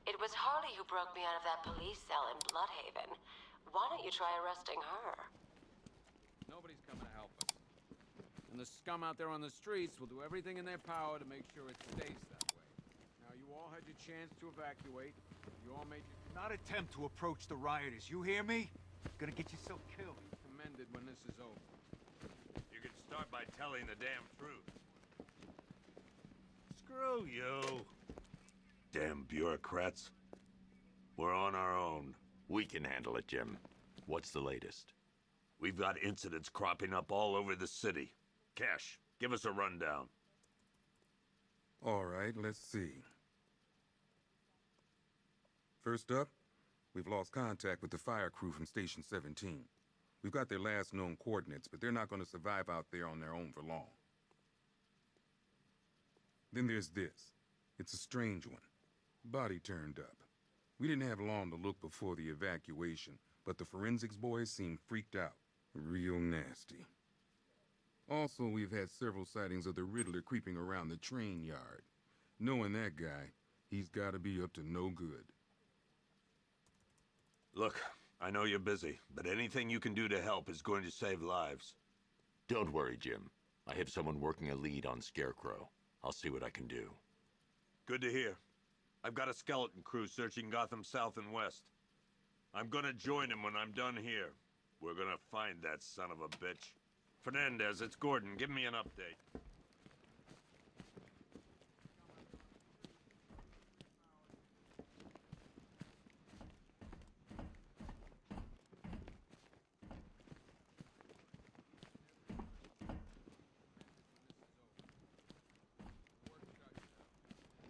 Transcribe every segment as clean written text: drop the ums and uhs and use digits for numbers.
It was Harley who broke me out of that police cell in Bloodhaven. Why don't you try arresting her? Nobody's coming to help us. And the scum out there on the streets will do everything in their power to make sure it stays that way. Now, you all had your chance to evacuate. You all made your... Not attempt to approach the rioters, you hear me? Gonna get yourself killed. commended when this is over. You can start by telling the damn truth. Screw you. Damn bureaucrats. We're on our own. We can handle it, Jim. What's the latest? We've got incidents cropping up all over the city. Cash, give us a rundown. All right, let's see. First up, we've lost contact with the fire crew from Station 17. We've got their last known coordinates, but they're not going to survive out there on their own for long. Then there's this. It's a strange one. Body turned up. We didn't have long to look before the evacuation, but the forensics boys seemed freaked out. Real nasty. Also, we've had several sightings of the Riddler creeping around the train yard. Knowing that guy, he's gotta be up to no good. Look, I know you're busy, but anything you can do to help is going to save lives. Don't worry, Jim. I have someone working a lead on Scarecrow. I'll see what I can do. Good to hear. I've got a skeleton crew searching Gotham South and West. I'm gonna join him when I'm done here. We're gonna find that son of a bitch. Fernandez, it's Gordon. Give me an update.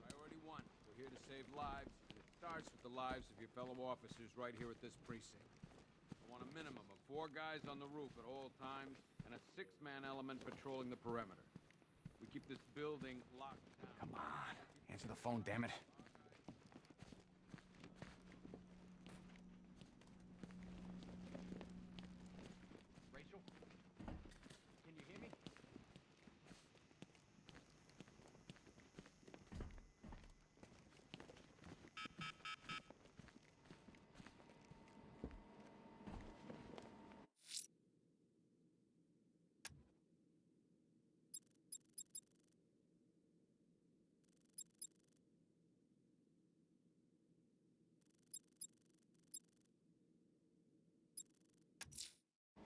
Priority 1, we're here to save lives, and it starts with the lives of your fellow officers right here at this precinct. I want a minimum of 4 guys on the roof at all times, and a 6-man element patrolling the perimeter. We keep this building locked down. Come on. Answer the phone, damn it. Rachel? Can you hear me?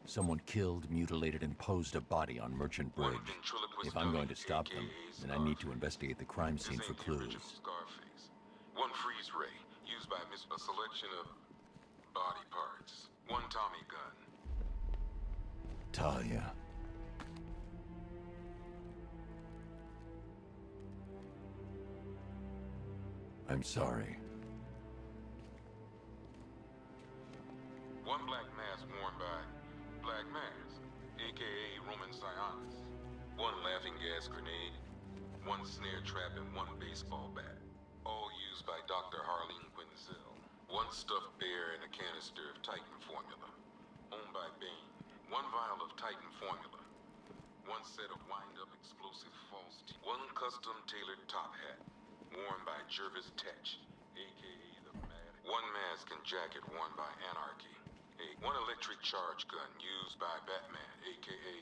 Someone killed, mutilated, and posed a body on Merchant Bridge. If I'm going to stop them, then I need to investigate the crime scene for clues. Scarface. One freeze ray, used by a selection of body parts. One Tommy gun. Talia. I'm sorry. One black mask worn by Black Mask, aka Roman Sionis. One laughing gas grenade, one snare trap, and one baseball bat. All used by Dr. Harleen Quinzel. One stuffed bear and a canister of Titan formula. Owned by Bane. One vial of Titan formula. One set of wind-up explosive false teeth. One custom-tailored top hat, worn by Jervis Tetch, aka the Mad. One mask and jacket worn by Anarchy. One electric charge gun used by Batman, aka...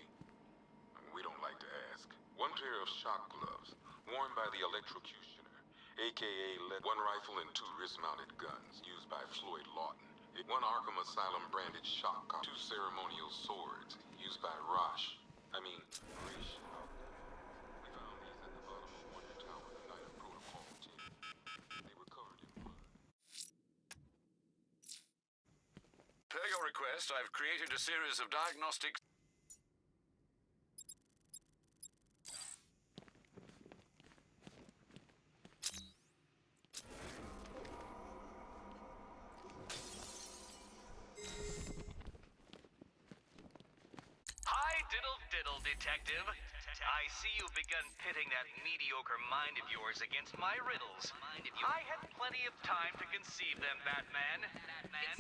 we don't like to ask. One pair of shock gloves, worn by the Electrocutioner, aka one rifle and 2 wrist-mounted guns, used by Floyd Lawton. One Arkham Asylum branded shock cop. 2 ceremonial swords, used by Ra's. Rish. We found these at the bottom of Wonder Tower the night of Protocol 10. They were covered in blood. Per your request, I've created a series of diagnostic... Hi, diddle-diddle, detective. I see you've begun pitting that mediocre mind of yours against my riddles. I had plenty of time to conceive them, Batman.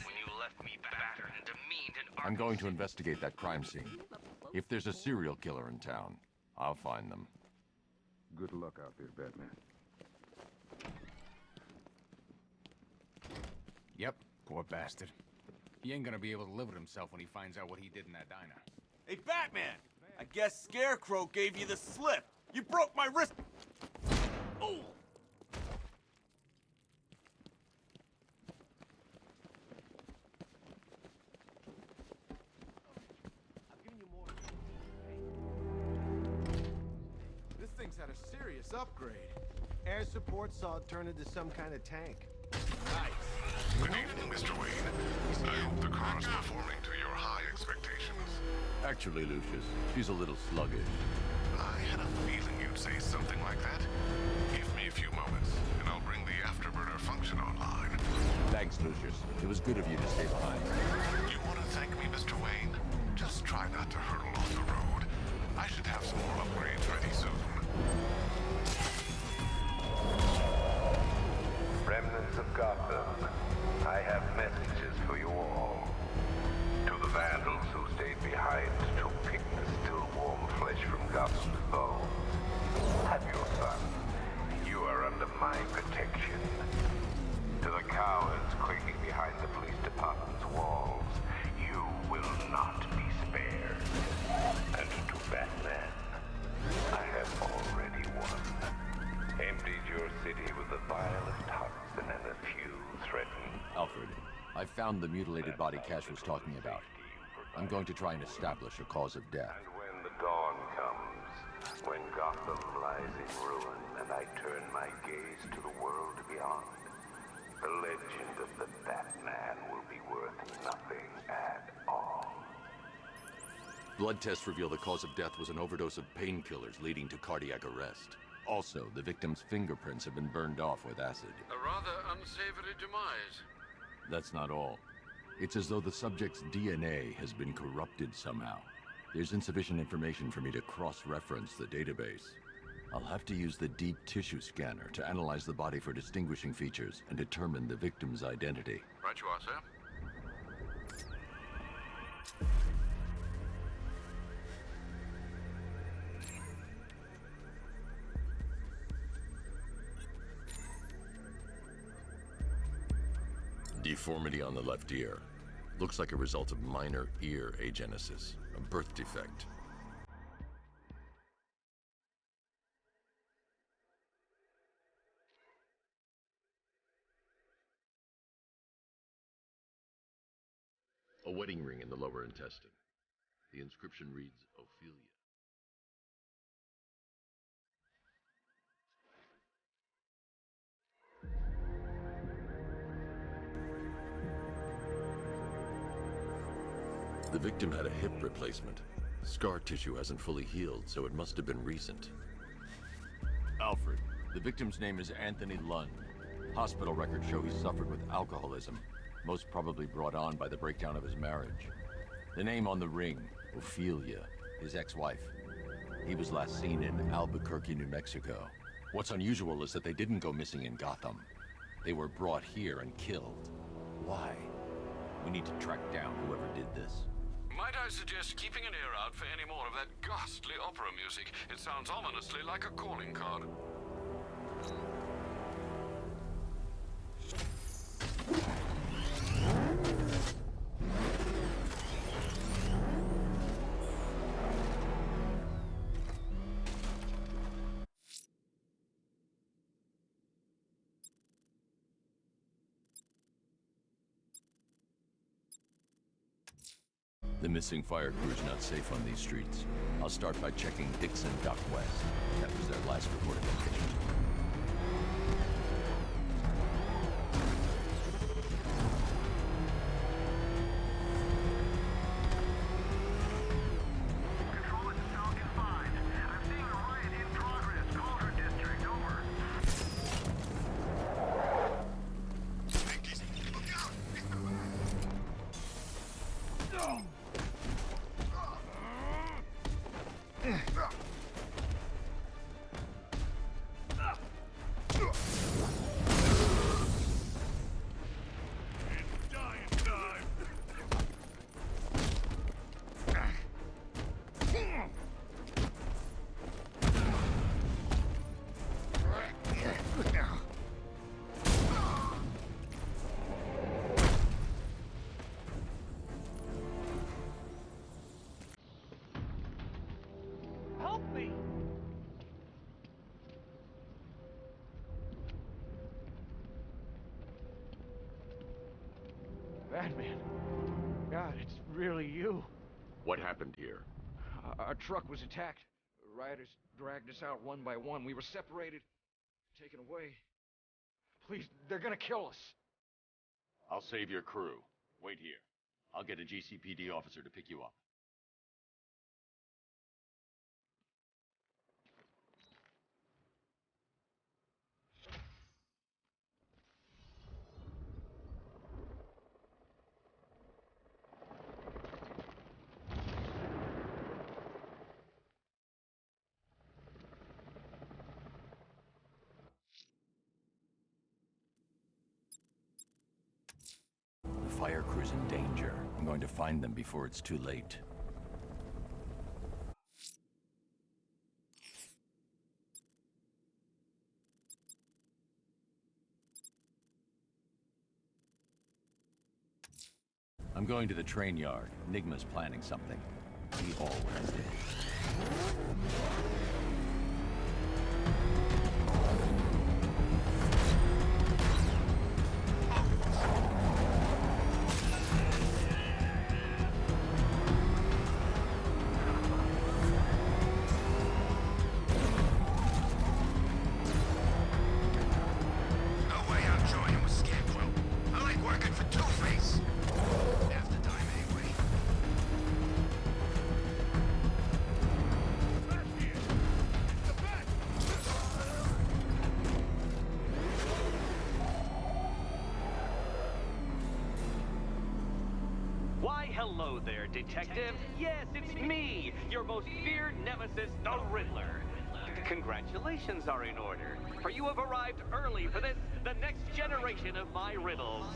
When you left me battered and demeaned in I'm going to investigate that crime scene. If there's a serial killer in town, I'll find them. Good luck out there, Batman. Yep, poor bastard. He ain't gonna be able to live with himself when he finds out what he did in that diner. Hey, Batman! I guess Scarecrow gave you the slip. You broke my wrist. Oh! This thing's had a serious upgrade. Air support saw it turn into some kind of tank. Nice. Good evening, Mr. Wayne. I hope the car is performing to your high expectations. Actually, Lucius, she's a little sluggish. I had a feeling you'd say something like that. Give me a few moments, and I'll bring the afterburner function online. Thanks, Lucius. It was good of you to stay behind. You want to thank me, Mr. Wayne? Just try not to hurtle off the road. I should have some more upgrades ready soon. Remnants of Gotham, I have messages for you all. To the vandals who stayed behind to pick the still warm flesh from Gotham's bones. Have your son. You are under my protection. To the cowards quaking behind the police department's walls, you will not be spared. And to Batman, I have already won. Emptied your city with the vilest toxin and a few threatening... Alfred, I found the mutilated body Cash was talking about. I'm going to try and establish a cause of death. And when the dawn comes, when Gotham lies in ruin and I turn my gaze to the world beyond, the legend of the Batman will be worth nothing at all. Blood tests reveal the cause of death was an overdose of painkillers leading to cardiac arrest. Also, the victim's fingerprints have been burned off with acid. A rather unsavory demise. That's not all. It's as though the subject's DNA has been corrupted somehow. There's insufficient information for me to cross-reference the database. I'll have to use the deep tissue scanner to analyze the body for distinguishing features and determine the victim's identity. Right you are, sir. Deformity on the left ear. Looks like a result of minor ear agenesis, a birth defect. A wedding ring in the lower intestine. The inscription reads, Ophelia. The victim had a hip replacement. Scar tissue hasn't fully healed, so it must have been recent. Alfred, the victim's name is Anthony Lund. Hospital records show he suffered with alcoholism, most probably brought on by the breakdown of his marriage. The name on the ring, Ophelia, his ex-wife. He was last seen in Albuquerque, New Mexico. What's unusual is that they didn't go missing in Gotham. They were brought here and killed. Why? We need to track down whoever did this. Might I suggest keeping an ear out for any more of that ghastly opera music? It sounds ominously like a calling card. The missing fire crew's not safe on these streets. I'll start by checking Dixon Dock West. That was their last reported location. Control, it's Falcon 5. I'm seeing a riot in progress. Calder District, over. Batman. God, it's really you. What happened here? Our truck was attacked. Rioters dragged us out one by one. We were separated, taken away. Please, they're gonna kill us. I'll save your crew. Wait here. I'll get a GCPD officer to pick you up. The fire crew's in danger. I'm going to find them before it's too late. I'm going to the train yard. Nigma's planning something. He always did. Hello there, Detective. Yes, it's me, your most feared nemesis, the Riddler. Congratulations are in order, for you have arrived early for this, the next generation of my riddles.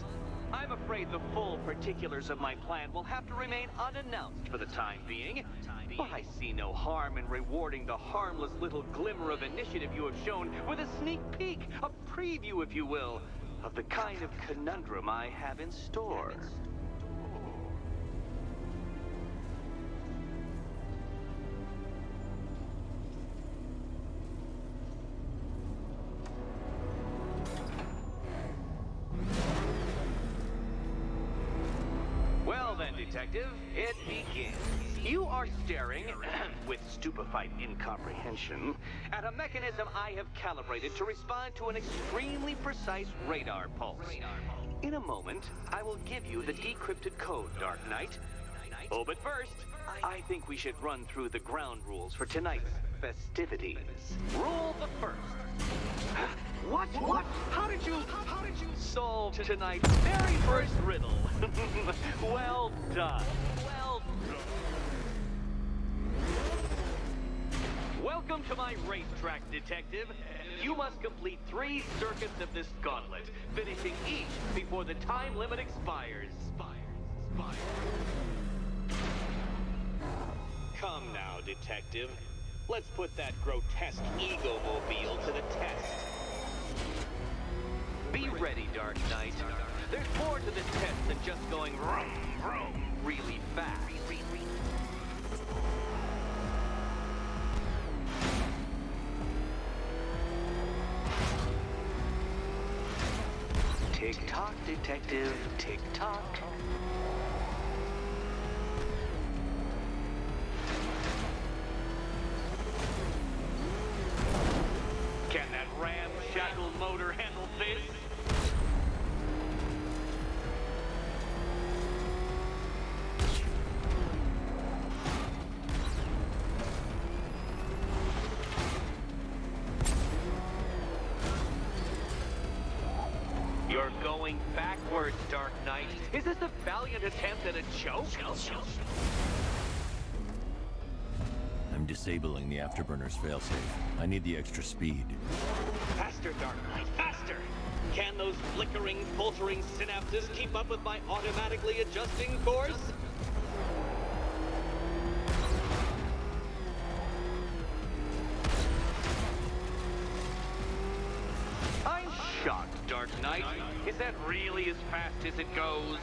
I'm afraid the full particulars of my plan will have to remain unannounced for the time being, but I see no harm in rewarding the harmless little glimmer of initiative you have shown with a sneak peek, a preview, if you will, of the kind of conundrum I have in store. Detective, it begins. You are staring, with stupefied incomprehension, at a mechanism I have calibrated to respond to an extremely precise radar pulse. In a moment, I will give you the decrypted code, Dark Knight. Oh, but first, I think we should run through the ground rules for tonight's festivities. Rule the first. What? How did you solve tonight's very first riddle? Well done. Well done. Welcome to my racetrack, Detective. You must complete 3 circuits of this gauntlet, finishing each before the time limit expires. Come now, Detective. Let's put that grotesque ego-mobile to the test. Be ready, Dark Knight. There's more to this test than just going vroom, vroom really fast. Tick-tock, Detective, tick-tock. Can that ramshackle motor handle this? You're going backwards, Dark Knight. Is this a valiant attempt at a joke? I'm disabling the afterburner's failsafe. I need the extra speed. Faster, Dark Knight, faster! Can those flickering, faltering synapses keep up with my automatically adjusting course? I'm shocked, Dark Knight. Is that really as fast as it goes?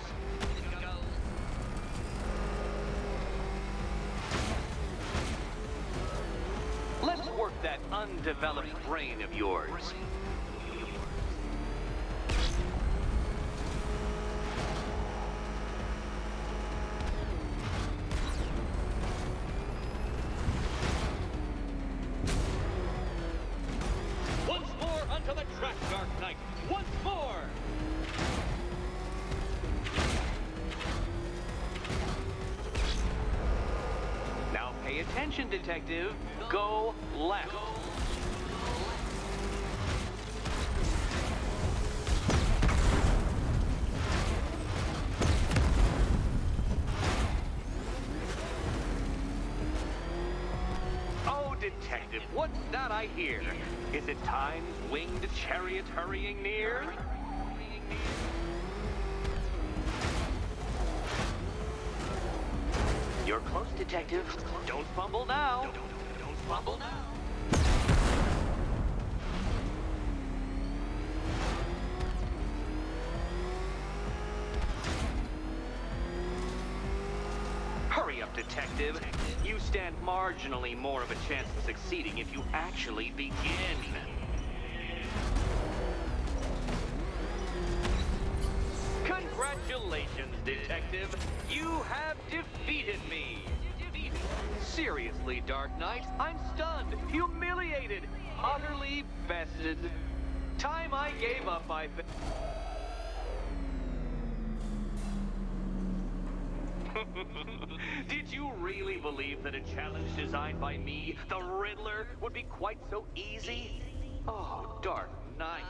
Let's work that undeveloped brain of yours. Attention, detective. Go left. Oh, detective, what's that I hear? Is it time's winged chariot hurrying near? You're close, detective. Don't fumble now. Don't fumble now. Hurry up, detective. You stand marginally more of a chance of succeeding if you actually begin. Congratulations, detective. You have defeated me. Seriously, Dark Knight, I'm stunned, humiliated, utterly bested. Time I gave up, I think. Did you really believe that a challenge designed by me, the Riddler, would be quite so easy? Oh, Dark Knight.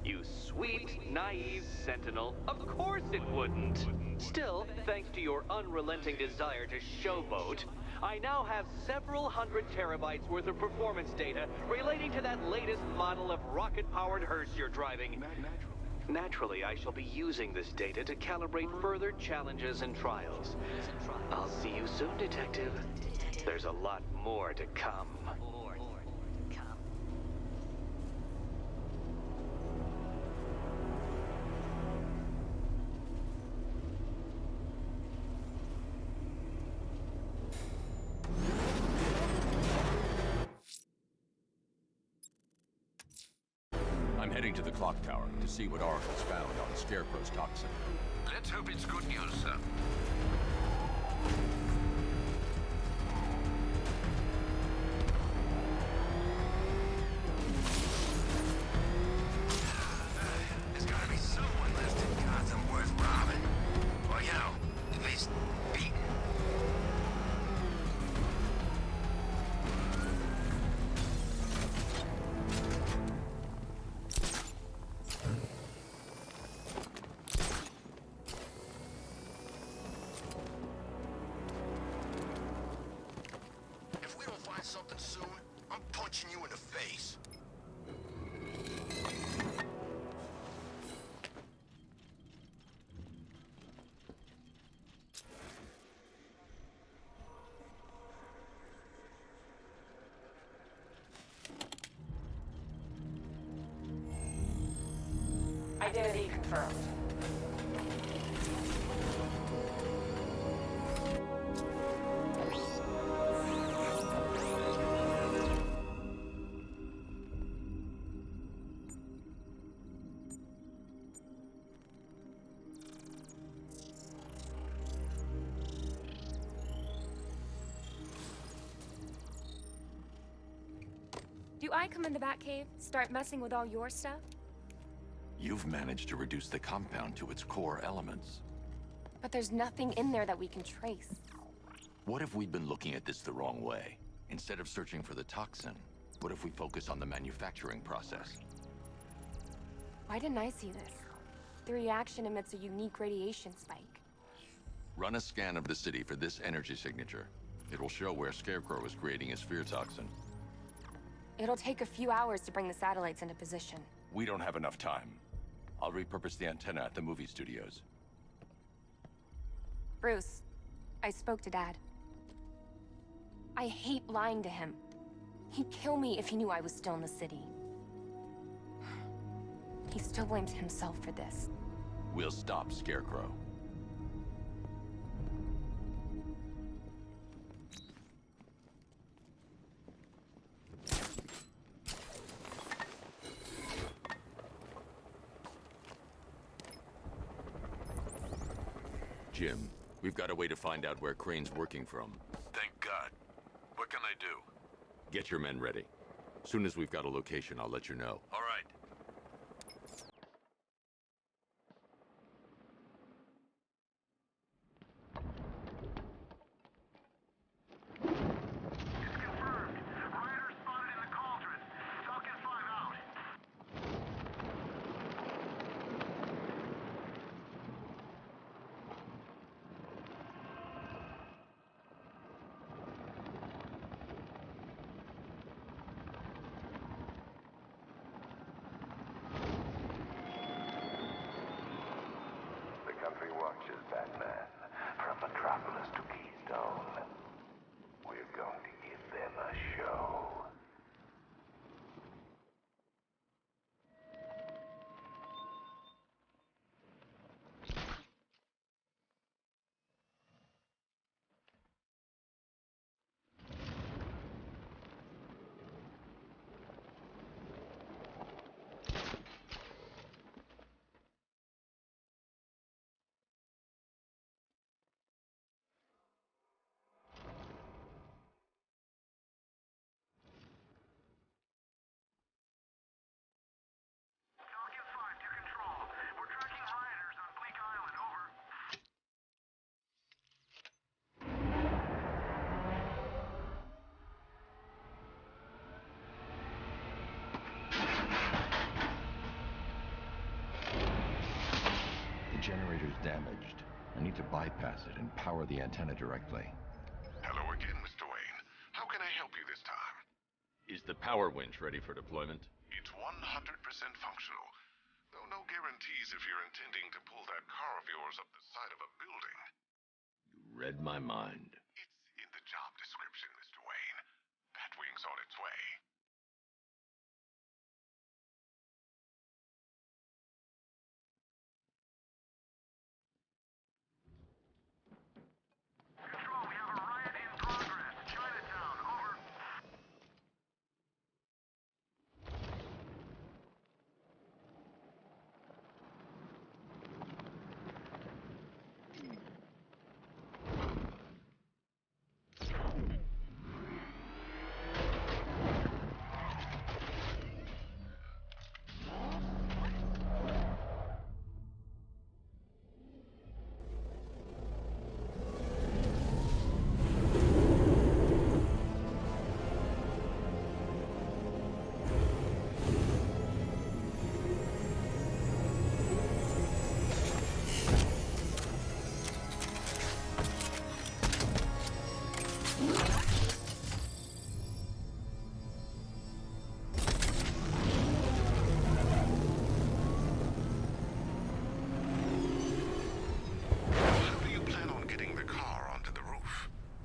You sweet, naive sentinel. Of course it wouldn't. Still, thanks to your unrelenting desire to showboat, I now have several hundred terabytes worth of performance data relating to that latest model of rocket-powered hearse you're driving. Naturally, I shall be using this data to calibrate further challenges and trials. I'll see you soon, detective. There's a lot more to come. I'm heading to the clock tower to see what Oracle's found on Scarecrow's toxin. Let's hope it's good news, sir. There's gotta be someone left in Gotham worth robbing. Or, you know, at least beating. If we don't find something soon, I'm punching you in the face. Identity confirmed. Do I come in the Batcave, start messing with all your stuff? You've managed to reduce the compound to its core elements. But there's nothing in there that we can trace. What if we'd been looking at this the wrong way? Instead of searching for the toxin, what if we focus on the manufacturing process? Why didn't I see this? The reaction emits a unique radiation spike. Run a scan of the city for this energy signature. It will show where Scarecrow is creating his fear toxin. It'll take a few hours to bring the satellites into position. We don't have enough time. I'll repurpose the antenna at the movie studios. Bruce, I spoke to Dad. I hate lying to him. He'd kill me if he knew I was still in the city. He still blames himself for this. We'll stop Scarecrow. Jim, we've got a way to find out where Crane's working from. Thank God. What can I do? Get your men ready. Soon as we've got a location, I'll let you know. All right. torches, Batman, from Metropolis to Keystone. We're going to give them a show. The generator's damaged. I need to bypass it and power the antenna directly. Hello again, Mr. Wayne. How can I help you this time? Is the power winch ready for deployment? It's 100% functional. Though no guarantees if you're intending to pull that car of yours up the side of a building. You read my mind. It's in the job description, Mr. Wayne. Batwing's on its way.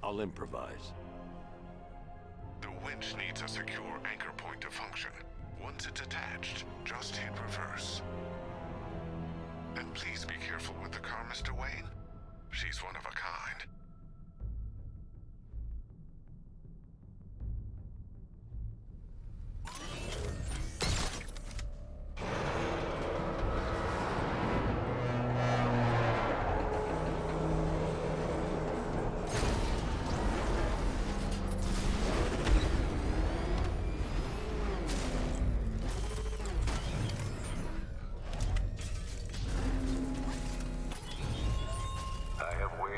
I'll improvise. The winch needs a secure anchor point to function. Once it's attached, just hit reverse. And please be careful with the car, Mr. Wayne. She's one of a kind. I have waited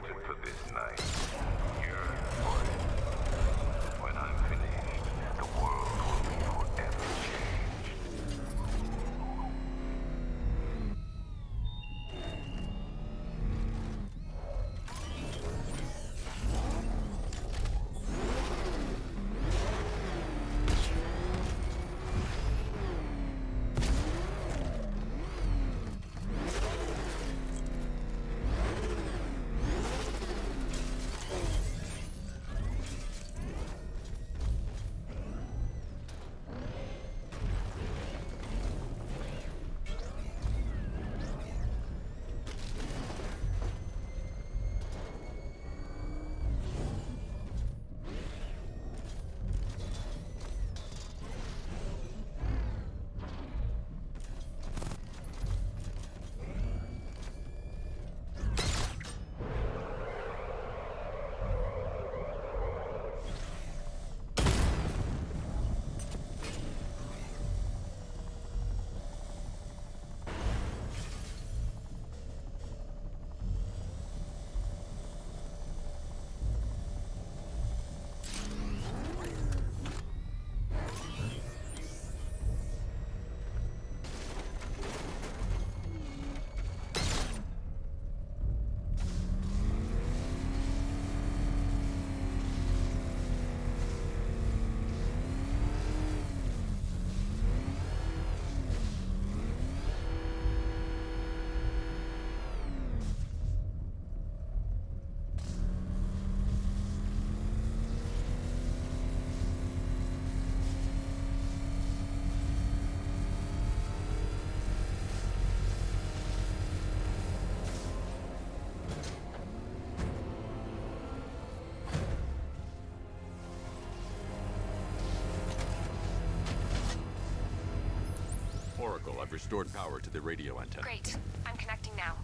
Oracle. I've restored power to the radio antenna. Great. I'm connecting now.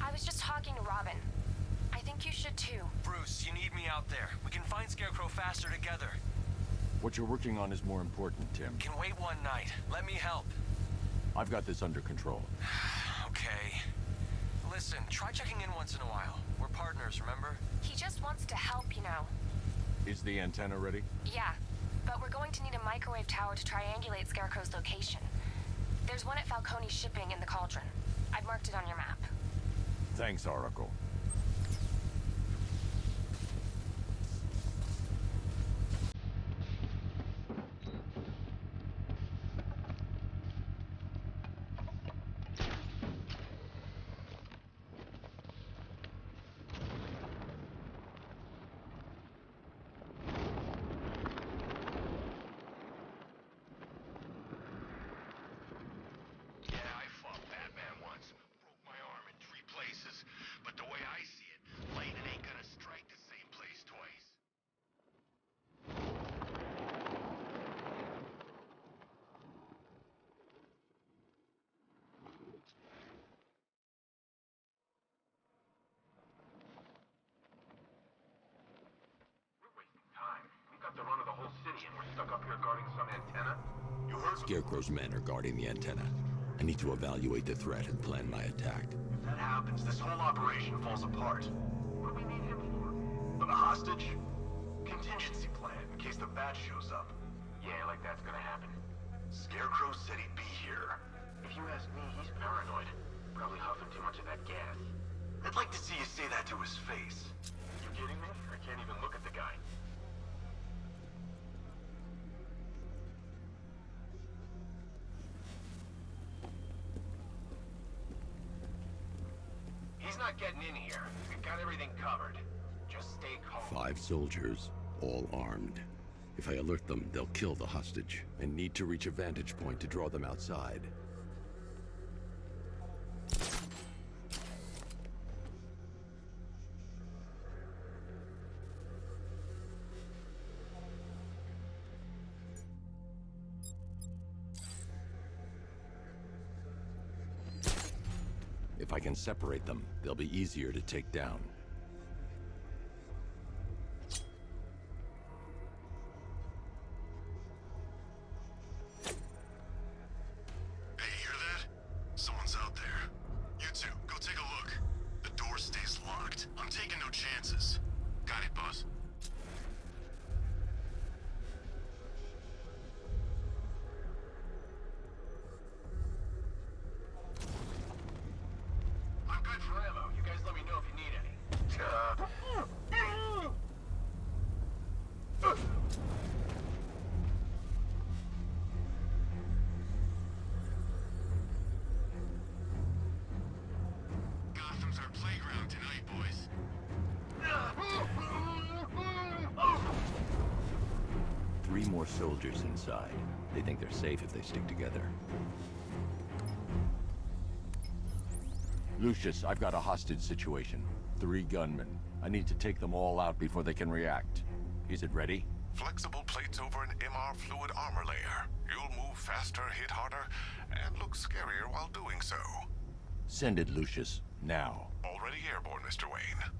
I was just talking to Robin. I think you should too. Bruce, you need me out there. We can find Scarecrow faster together. What you're working on is more important, Tim. Can wait one night. Let me help. I've got this under control. Okay. Listen, try checking in once in a while. We're partners, remember? He just wants to help, you know. Is the antenna ready? Yeah, but we're going to need a microwave tower to triangulate Scarecrow's location. There's one at Falcone's shipping in the Cauldron. I've marked it on your map. Thanks, Oracle. Scarecrow's men are guarding the antenna. I need to evaluate the threat and plan my attack. If that happens, this whole operation falls apart. What do we need him for? A hostage? Contingency plan, in case the bat shows up. Yeah, like that's gonna happen. Scarecrow said he'd be here. If you ask me, he's paranoid. Probably huffing too much of that gas. I'd like to see you say that to his face. You kidding me? I can't even look at the guy. He's not getting in here. We've got everything covered. Just stay calm. 5 soldiers, all armed. If I alert them, they'll kill the hostage. I need to reach a vantage point to draw them outside. If I can separate them, they'll be easier to take down. Hey, you hear that? Someone's out there. You two, go take a look. The door stays locked. I'm taking no chances. Got it, boss. I'm good for ammo. You guys let me know if you need any. Gotham's our playground tonight, boys. 3 more soldiers inside. They think they're safe if they stick together. Lucius, I've got a hostage situation. 3 gunmen. I need to take them all out before they can react. Is it ready? Flexible plates over an MR fluid armor layer. You'll move faster, hit harder, and look scarier while doing so. Send it, Lucius. Now. Already airborne, Mr. Wayne.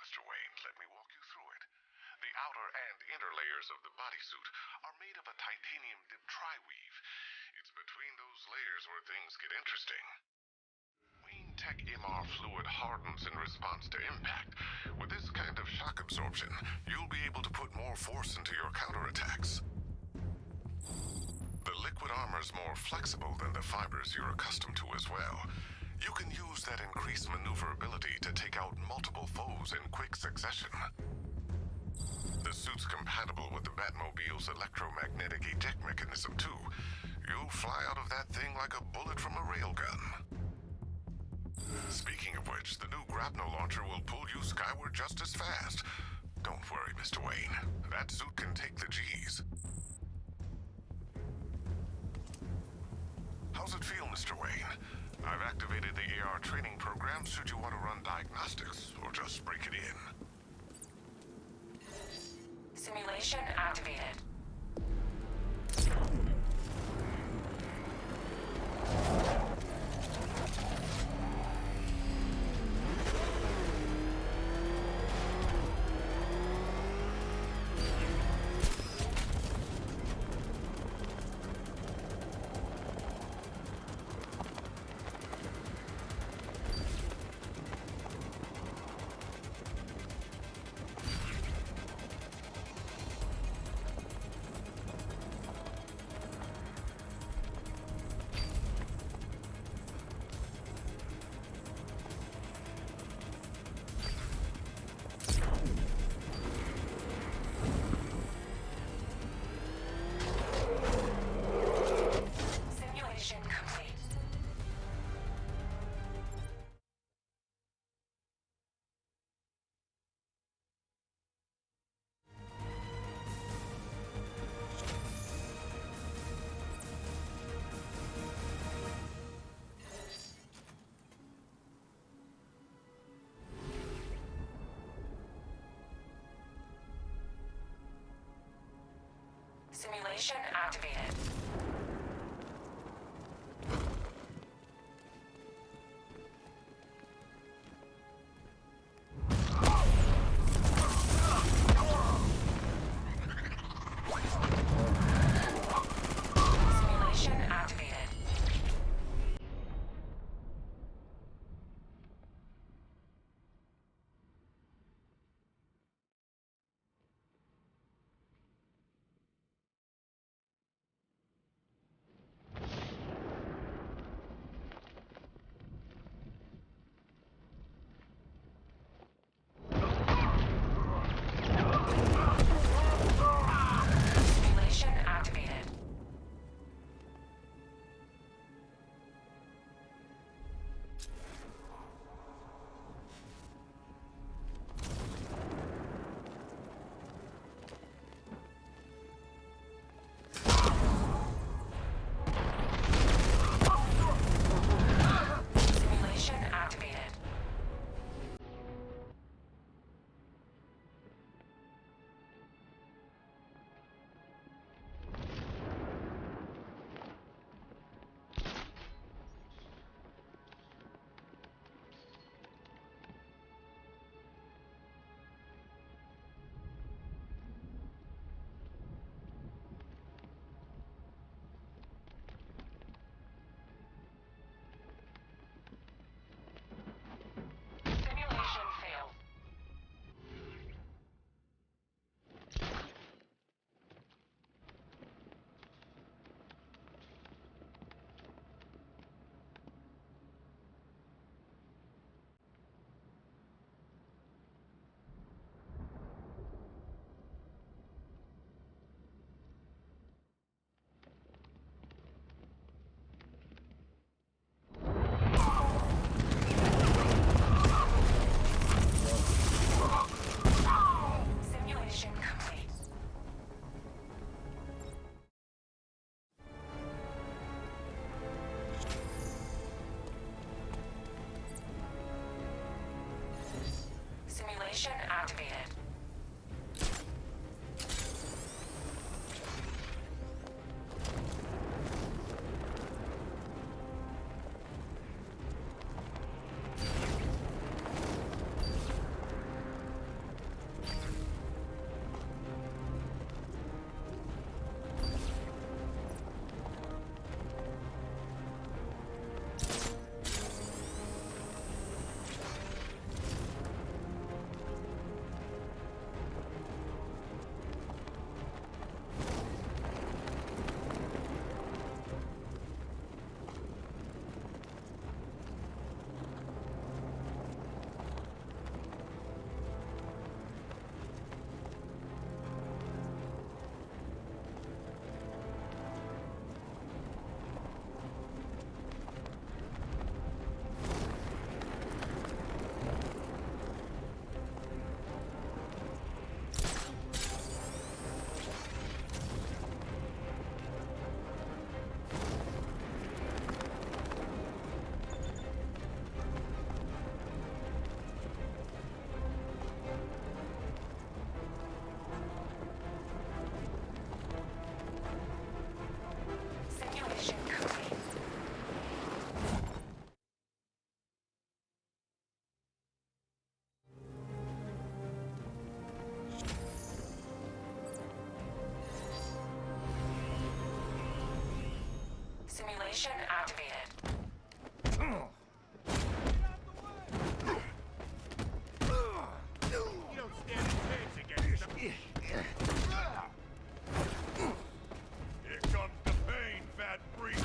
Mr. Wayne. Let me walk you through it. The outer and inner layers of the bodysuit are made of a titanium-dipped tri-weave. It's between those layers where things get interesting. Wayne Tech MR fluid hardens in response to impact. With this kind of shock absorption, you'll be able to put more force into your counterattacks. The liquid armor's more flexible than the fibers you're accustomed to as well. You can use that increased maneuverability to take out multiple foes in quick succession. The suit's compatible with the Batmobile's electromagnetic eject mechanism, too. You'll fly out of that thing like a bullet from a railgun. Speaking of which, the new grapnel launcher will pull you skyward just as fast. Don't worry, Mr. Wayne. That suit can take the G's. How's it feel, Mr. Wayne? I've activated the AR training program should you want to run diagnostics or just break it in. Simulation activated. Simulation activated. Simulation activated. Simulation activated. Simulation activated. Simulation failed. Simulation complete. Simulation activated. Simulation activated. You don't stand a chance against them. Here comes the pain, fat freak.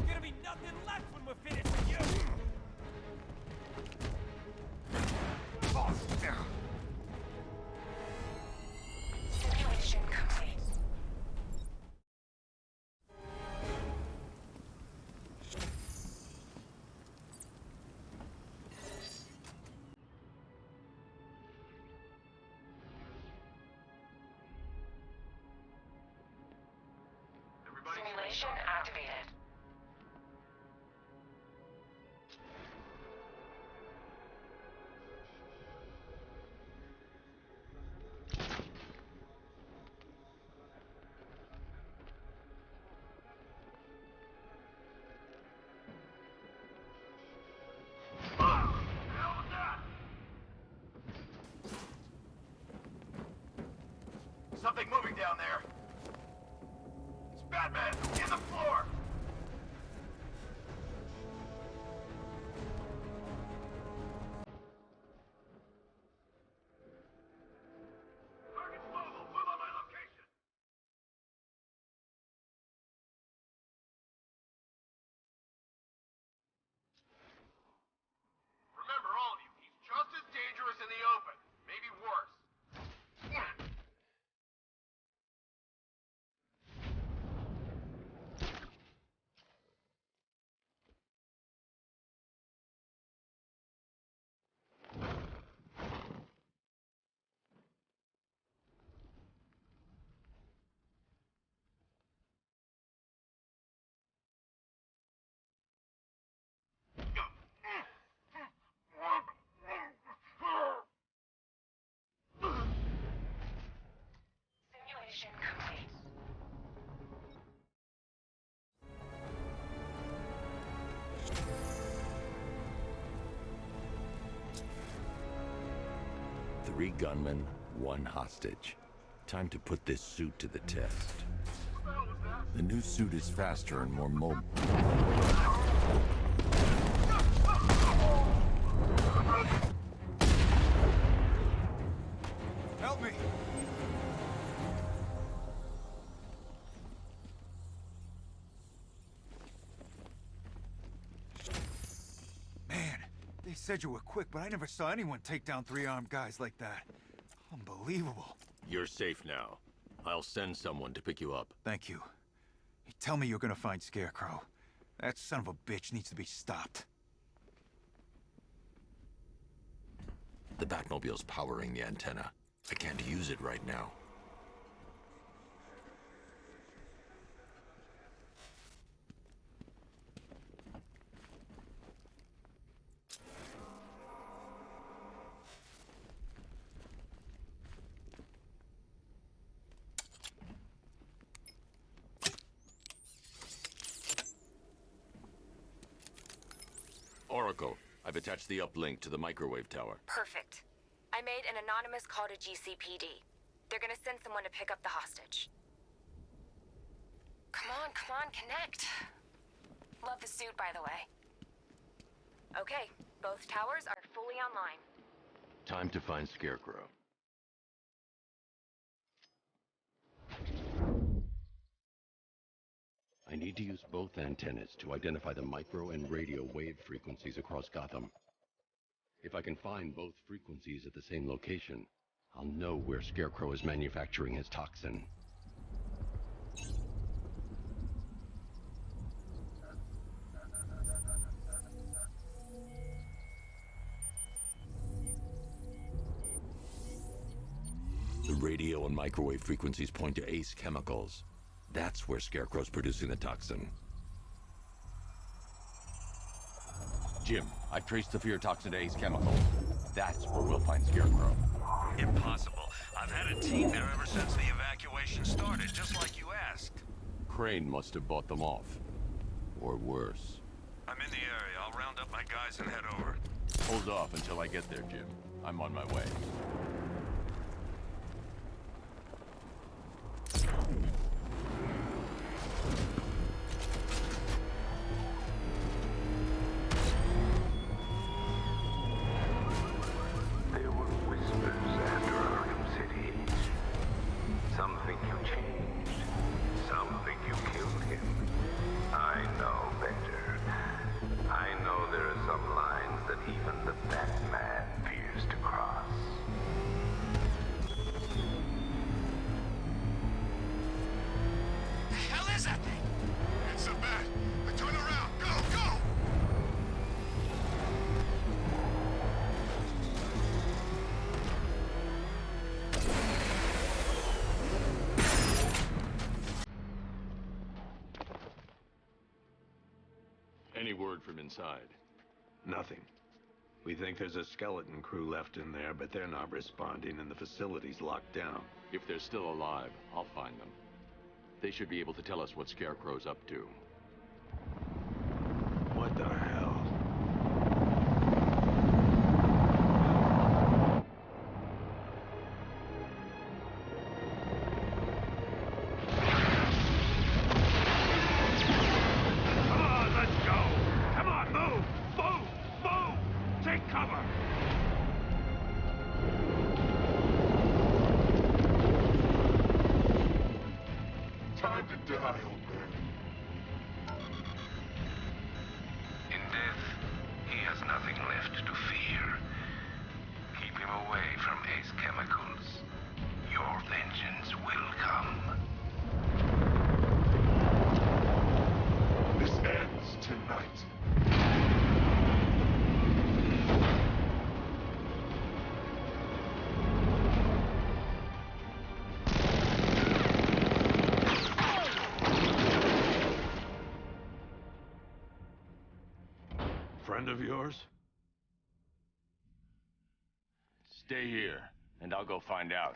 Gonna be nothing left when we're finished with you! Simulation complete. Simulation activated. Something moving down there. It's Batman in the floor. Target's mobile. Move on my location. Remember, all of you, he's just as dangerous in the open. Maybe worse. Simulation complete. Three gunmen, one hostage. Time to put this suit to the test. The new suit is faster and more mobile. Help me! Man, they said you were quick, but I never saw anyone take down three armed guys like that. Unbelievable. You're safe now. I'll send someone to pick you up. Thank you. You tell me you're gonna find Scarecrow. That son of a bitch needs to be stopped. The Batmobile's powering the antenna. I can't use it right now. Oracle, I've attached the uplink to the microwave tower. Perfect. I made an anonymous call to GCPD. They're gonna send someone to pick up the hostage. Come on, connect. Love the suit, by the way. Okay, both towers are fully online. Time to find Scarecrow. I need to use both antennas to identify the micro and radio wave frequencies across Gotham. If I can find both frequencies at the same location, I'll know where Scarecrow is manufacturing his toxin. The radio and microwave frequencies point to Ace Chemicals. That's where Scarecrow's producing the toxin. Jim, I've traced the fear toxin to Ace Chemicals. That's where we'll find Scarecrow. Impossible. I've had a team there ever since the evacuation started, just like you asked. Crane must have bought them off. Or worse. I'm in the area. I'll round up my guys and head over. Hold off until I get there, Jim. I'm on my way. word from inside? Nothing. We think there's a skeleton crew left in there, but they're not responding and the facility's locked down. If they're still alive, I'll find them. They should be able to tell us what Scarecrow's up to. What the hell? Come on, let's go! Come on, move! Move! Move! Take cover! Time to die, old man. In death, he has nothing left to fear. Keep him away from Ace Chemicals. Your vengeance will come. This ends tonight. Friend of yours? Stay here, and I'll go find out.